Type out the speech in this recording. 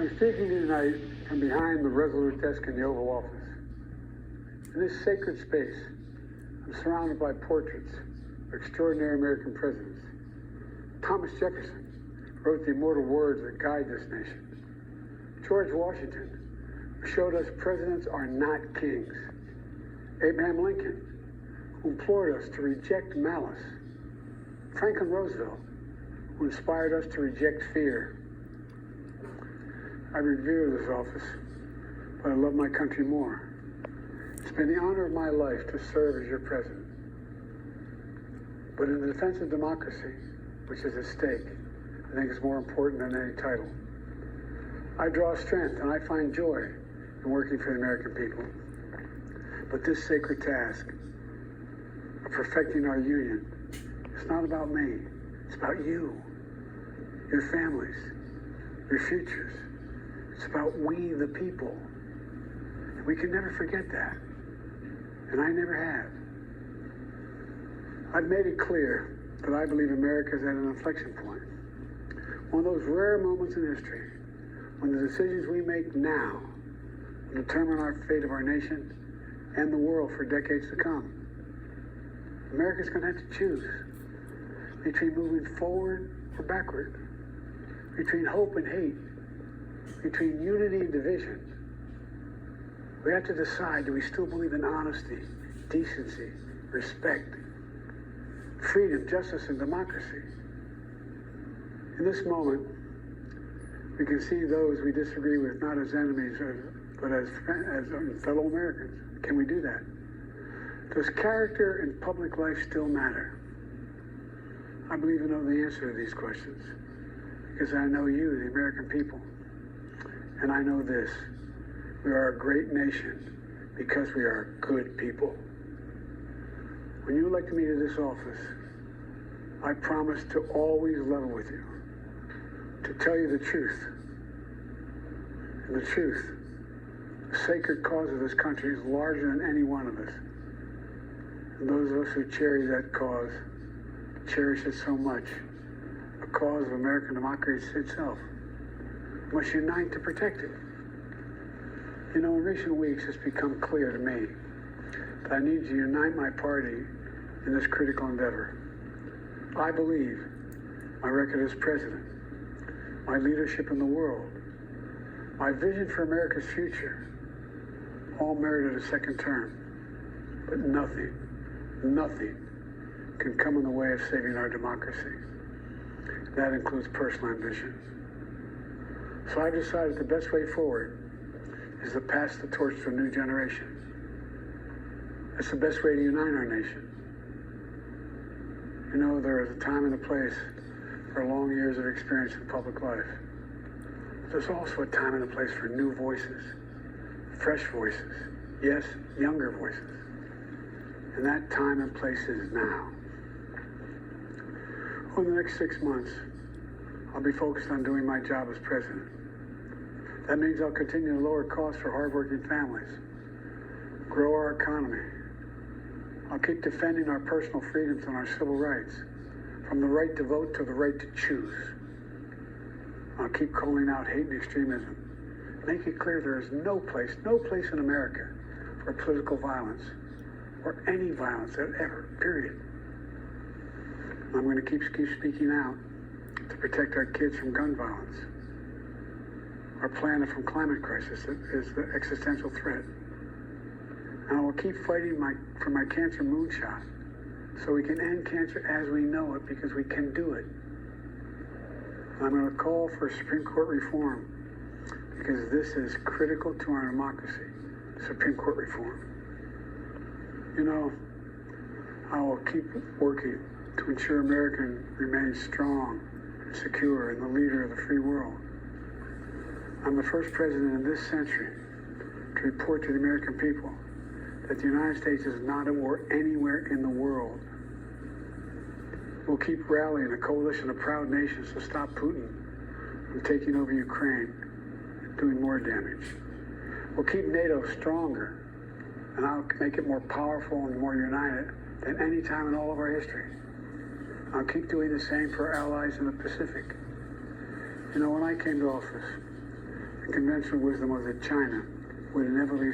I'm speaking tonight from behind the Resolute desk in the Oval Office. In this sacred space, I'm surrounded by portraits of extraordinary American presidents. Thomas Jefferson wrote the immortal words that guide this nation. George Washington, who showed us presidents are not kings. Abraham Lincoln, who implored us to reject malice. Franklin Roosevelt, who inspired us to reject fear. I revere this office, but I love my country more. It's been the honor of my life to serve as your president. But in the defense of democracy, which is at stake, I think it's more important than any title. I draw strength and I find joy in working for the American people. But this sacred task of perfecting our union, it's not about me. It's about you, your families, your futures. It's about we, the people. And we can never forget that. And I never have. I've made it clear that I believe America is at an inflection point. One of those rare moments in history when the decisions we make now will determine our fate of our nation and the world for decades to come. America's going to have to choose between moving forward or backward, between hope and hate, between unity and division. We have to decide, do we still believe in honesty, decency, respect, freedom, justice, and democracy? In this moment, we can see those we disagree with not as enemies, but as fellow Americans. Can we do that? Does character in public life still matter? I believe I know the answer to these questions because I know you, the American people. And I know this, we are a great nation because we are good people. When you elected me to this office, I promised to always level with you, to tell you the truth. And the truth, the sacred cause of this country is larger than any one of us. And those of us who cherish that cause, cherish it so much, the cause of American democracy itself, must unite to protect it. You know, in recent weeks, it's become clear to me that I need to unite my party in this critical endeavor. I believe my record as president, my leadership in the world, my vision for America's future, all merited a second term. But nothing can come in the way of saving our democracy. That includes personal ambition. So I've decided the best way forward is to pass the torch to a new generation. That's the best way to unite our nation. You know, there is a time and a place for long years of experience in public life. There's also a time and a place for new voices, fresh voices, yes, younger voices. And that time and place is now. Over the next 6 months, I'll be focused on doing my job as president. That means I'll continue to lower costs for hardworking families, grow our economy. I'll keep defending our personal freedoms and our civil rights, from the right to vote to the right to choose. I'll keep calling out hate and extremism, make it clear there is no place in America for political violence or any violence ever, period. I'm going to keep speaking out to protect our kids from gun violence, our planet from climate crisis that is the existential threat. And I will keep fighting for my cancer moonshot so we can end cancer as we know it, because we can do it. I'm going to call for Supreme Court reform because this is critical to our democracy, Supreme Court reform. You know, I will keep working to ensure America remains strong and secure and the leader of the free world. I'm the first president in this century to report to the American people that the United States is not at war anywhere in the world. We'll keep rallying a coalition of proud nations to stop Putin from taking over Ukraine and doing more damage. We'll keep NATO stronger, and I'll make it more powerful and more united than any time in all of our history. I'll keep doing the same for our allies in the Pacific. You know, when I came to office, The conventional wisdom was that China would inevitably